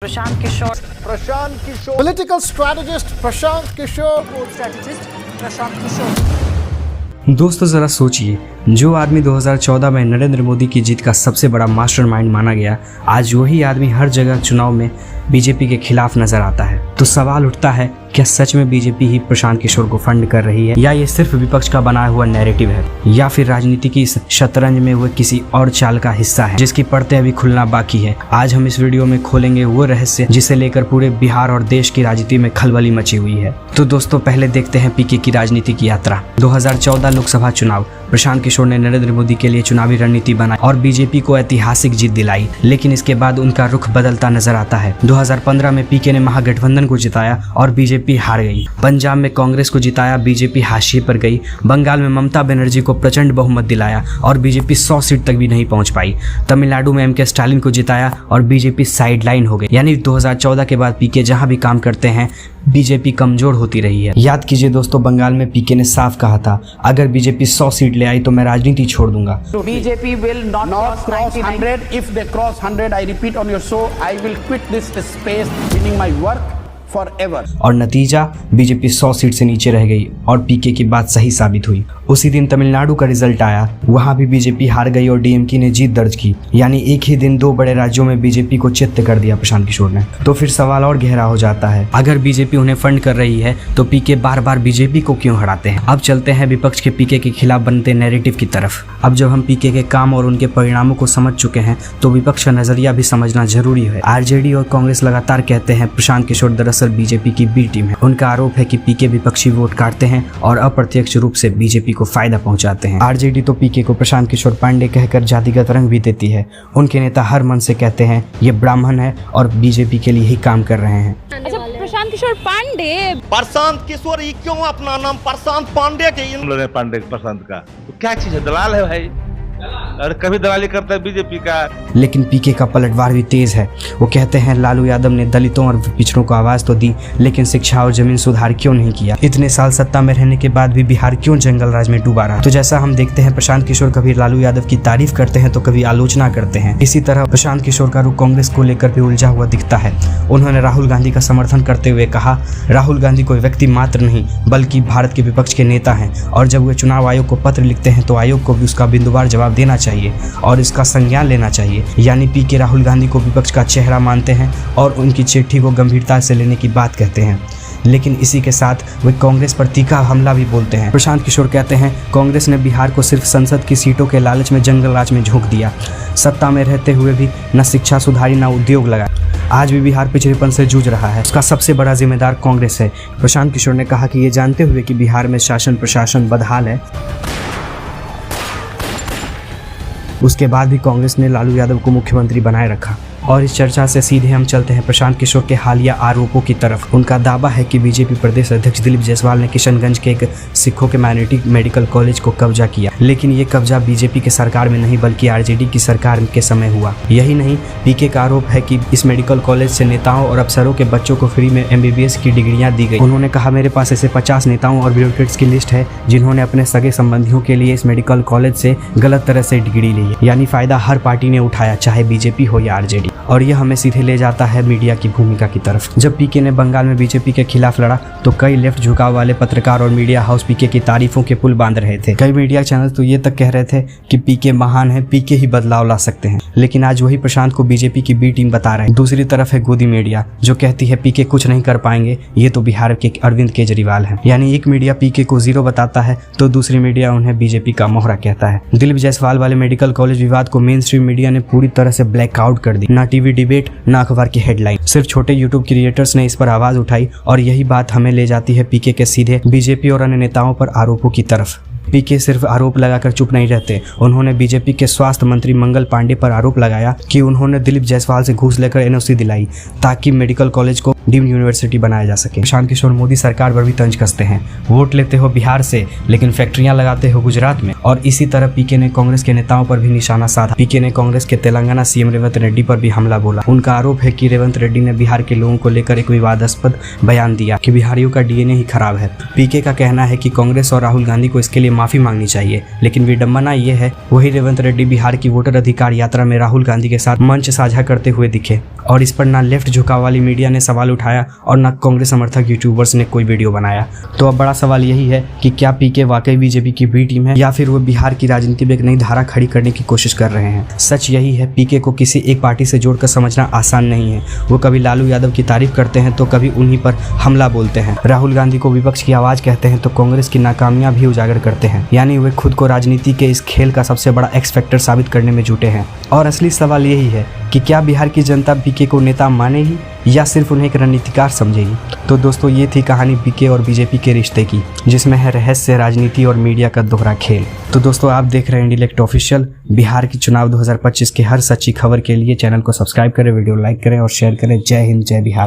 Prashant Kishor, political strategist Prashant Kishor, दोस्तों जरा सोचिए, जो आदमी 2014 में नरेंद्र मोदी की जीत का सबसे बड़ा मास्टरमाइंड माना गया, आज वही आदमी हर जगह चुनाव में बीजेपी के खिलाफ नजर आता है। तो सवाल उठता है, क्या सच में बीजेपी ही प्रशांत किशोर को फंड कर रही है, या ये सिर्फ विपक्ष का बनाया हुआ नैरेटिव है, या फिर राजनीति की शतरंज में वो किसी और चाल का हिस्सा है जिसकी परतें अभी खुलना बाकी है। आज हम इस वीडियो में खोलेंगे वो रहस्य जिसे लेकर पूरे बिहार और देश की राजनीति में खलबली मची हुई है। तो दोस्तों पहले देखते हैं पीके की राजनीति की यात्रा। 2014 लोकसभा चुनाव, प्रशांत किशोर ने नरेंद्र मोदी के लिए चुनावी रणनीति बनाई और बीजेपी को ऐतिहासिक जीत दिलाई, लेकिन इसके बाद उनका रुख बदलता नजर आता है। 2015 में पीके ने महागठबंधन को जिताया और बीजेपी हार गई। पंजाब में कांग्रेस को जिताया, बीजेपी हाशिए पर गई। बंगाल में ममता बनर्जी को प्रचंड बहुमत दिलाया और बीजेपी 100 सीट तक भी नहीं पहुंच पाई। तमिलनाडु में एमके स्टालिन को जिताया और बीजेपी साइडलाइन हो गई। यानी 2014 के बाद पीके जहां भी काम करते हैं बीजेपी कमजोर होती रही है। याद कीजिए दोस्तों, बंगाल में पीके ने साफ कहा था, अगर बीजेपी 100 सीट ले आई तो मैं राजनीति छोड़ दूंगा। BJP will not cross 100. If they cross 100, I repeat on your show, I will quit this space, meaning my work forever. और नतीजा, बीजेपी 100 सीट से नीचे रह गई और पीके की बात सही साबित हुई। उसी दिन तमिलनाडु का रिजल्ट आया, वहां भी बीजेपी हार गई और डीएमके ने जीत दर्ज की। यानी एक ही दिन दो बड़े राज्यों में बीजेपी को चित्त कर दिया प्रशांत किशोर ने। तो फिर सवाल और गहरा हो जाता है, अगर बीजेपी उन्हें फंड कर रही है तो पीके बार बार बीजेपी को क्यों हराते हैं। अब चलते हैं विपक्ष के पीके के खिलाफ बनते नैरेटिव की तरफ। अब जब हम पीके के काम और उनके परिणामों को समझ चुके हैं तो विपक्ष का नजरिया भी समझना जरूरी है। आरजेडी और कांग्रेस लगातार कहते हैं प्रशांत किशोर दरअसल बीजेपी की बी टीम है। उनका आरोप है कि पीके विपक्षी वोट काटते हैं और अप्रत्यक्ष रूप से बीजेपी को फायदा पहुंचाते हैं। आरजेडी तो पीके को प्रशांत किशोर पांडे कहकर जातिगत रंग भी देती है। उनके नेता हर मन से कहते हैं ये ब्राह्मण है और बीजेपी के लिए ही काम कर रहे हैं। अच्छा, प्रशांत किशोर पांडे, प्रशांत किशोर, ये क्यों अपना नाम प्रशांत पांडे के इन लोग पांडे प्रशांत का तो क्या चीज है, दलाल है भाई, और कभी दलाली करता है बीजेपी का। लेकिन पीके का पलटवार भी तेज है। वो कहते हैं लालू यादव ने दलितों और पिछड़ों को आवाज तो दी, लेकिन शिक्षा और जमीन सुधार क्यों नहीं किया। इतने साल सत्ता में रहने के बाद भी बिहार क्यों जंगल राज में डूबा रहा। तो जैसा हम देखते हैं प्रशांत किशोर कभी लालू यादव की तारीफ करते हैं तो कभी आलोचना करते हैं। इसी तरह प्रशांत किशोर का रुख कांग्रेस को लेकर भी उलझा हुआ दिखता है। उन्होंने राहुल गांधी का समर्थन करते हुए कहा, राहुल गांधी कोई व्यक्ति मात्र नहीं बल्कि भारत के विपक्ष के नेता हैं, और जब वे चुनाव आयोग को पत्र लिखते हैं तो आयोग को भी उसका बिंदुवार जवाब देना चाहिए और इसका संज्ञान लेना चाहिए। यानी पीके राहुल गांधी को विपक्ष का चेहरा मानते हैं और उनकी चिट्ठी को गंभीरता से लेने की बात कहते हैं। लेकिन इसी के साथ वे कांग्रेस पर तीखा हमला भी बोलते हैं। प्रशांत किशोर कहते हैं कांग्रेस ने बिहार को सिर्फ संसद की सीटों के लालच में जंगल राज में झोंक दिया। सत्ता में रहते हुए भी न शिक्षा सुधारी न उद्योग लगाया। आज भी बिहार पिछड़ेपन से जूझ रहा है, उसका सबसे बड़ा जिम्मेदार कांग्रेस है। प्रशांत किशोर ने कहा कि ये जानते हुए कि बिहार में शासन प्रशासन बदहाल है, उसके बाद भी कांग्रेस ने लालू यादव को मुख्यमंत्री बनाए रखा। और इस चर्चा से सीधे हम चलते हैं प्रशांत किशोर के हालिया आरोपों की तरफ। उनका दावा है कि बीजेपी प्रदेश अध्यक्ष दिलीप जायसवाल ने किशनगंज के एक सिखों के माइनॉरिटी मेडिकल कॉलेज को कब्जा किया, लेकिन ये कब्जा बीजेपी के सरकार में नहीं बल्कि आरजेडी की सरकार के समय हुआ। यही नहीं, पीके का आरोप है कि इस मेडिकल कॉलेज से नेताओं और अफसरों के बच्चों को फ्री में MBBS की डिग्रियां दी गई। उन्होंने कहा, मेरे पास ऐसे 50 नेताओं और ब्यूरोक्रेट्स की लिस्ट है जिन्होंने अपने सगे संबंधियों के लिए इस मेडिकल कॉलेज से गलत तरह से डिग्री ली है। यानी फायदा हर पार्टी ने उठाया, चाहे बीजेपी हो या आरजेडी। और यह हमें सीधे ले जाता है मीडिया की भूमिका की तरफ। जब पीके ने बंगाल में बीजेपी के खिलाफ लड़ा तो कई लेफ्ट झुकाव वाले पत्रकार और मीडिया हाउस पीके की तारीफों के पुल बांध रहे थे। कई मीडिया चैनल तो ये तक कह रहे थे कि पीके महान है, पीके ही बदलाव ला सकते हैं। लेकिन आज वही प्रशांत को बीजेपी की बी टीम बता रहे हैं। दूसरी तरफ है गोदी मीडिया जो कहती है पीके कुछ नहीं कर पाएंगे, ये तो बिहार के अरविंद केजरीवाल है। यानी एक मीडिया पीके को 0 बताता है तो दूसरी मीडिया उन्हें बीजेपी का मोहरा कहता है। दिलीप जायसवाल वाले मेडिकल कॉलेज विवाद को मेन स्ट्रीम मीडिया ने पूरी तरह से ब्लैकआउट कर दी। ना टीवी डिबेट, ना अखबार की हेडलाइन, सिर्फ छोटे यूट्यूब क्रिएटर्स ने इस पर आवाज उठाई। और यही बात हमें ले जाती है पीके के सीधे बीजेपी और अन्य नेताओं पर आरोपों की तरफ। पीके सिर्फ आरोप लगाकर चुप नहीं रहते। उन्होंने बीजेपी के स्वास्थ्य मंत्री मंगल पांडे पर आरोप लगाया कि उन्होंने दिलीप जायसवाल से घूस लेकर NOC दिलाई ताकि मेडिकल कॉलेज को डीम्ड यूनिवर्सिटी बनाया जा सके। प्रशांत किशोर मोदी सरकार पर भी तंज कसते हैं, वोट लेते हो बिहार से लेकिन फैक्ट्रियां लगाते हो गुजरात में। और इसी तरह पीके ने कांग्रेस के नेताओं पर भी निशाना साधा। पीके ने कांग्रेस के तेलंगाना CM रेवंत रेड्डी पर भी हमला बोला। उनका आरोप है कि रेवंत रेड्डी ने बिहार के लोगों को लेकर एक विवादास्पद बयान दिया कि बिहारियों का DNA ही खराब है। पीके का कहना है कि कांग्रेस और राहुल गांधी को इसके लिए माफी मांगनी चाहिए। लेकिन विडंबना ये है, वही रेवंत रेड्डी बिहार की वोटर अधिकार यात्रा में राहुल गांधी के साथ मंच साझा करते हुए दिखे और इस पर ना लेफ्ट झुकाव वाली मीडिया ने सवाल उठाया और ना कांग्रेस समर्थक यूट्यूबर्स ने कोई वीडियो बनाया। तो अब बड़ा सवाल यही है कि क्या पीके वाकई बीजेपी की बी टीम है या फिर वो बिहार की राजनीति में एक नई धारा खड़ी करने की कोशिश कर रहे हैं। सच यही है, पीके को किसी एक पार्टी से जोड़कर समझना आसान नहीं है। वो कभी लालू यादव की तारीफ करते हैं तो कभी उन्हीं पर हमला बोलते हैं। राहुल गांधी को विपक्ष की आवाज कहते हैं तो कांग्रेस की नाकामियां भी उजागर करते हैं। यानी वे खुद को राजनीति के इस खेल का सबसे बड़ा एक्स फैक्टर साबित करने में जुटे हैं। और असली सवाल यही है कि क्या बिहार की जनता पीके को नेता मानेगी या सिर्फ उन्हें एक रणनीतिकार समझेगी। तो दोस्तों, ये थी कहानी पीके और बीजेपी के रिश्ते की, जिसमें है रहस्य, राजनीति और मीडिया का दोहरा खेल। तो दोस्तों, आप देख रहे हैं इंडिलेक्ट ऑफिशियल। बिहार की चुनाव 2025 की हर सच्ची खबर के लिए चैनल को सब्सक्राइब करें, वीडियो लाइक करें और शेयर करें। जय हिंद, जय बिहार।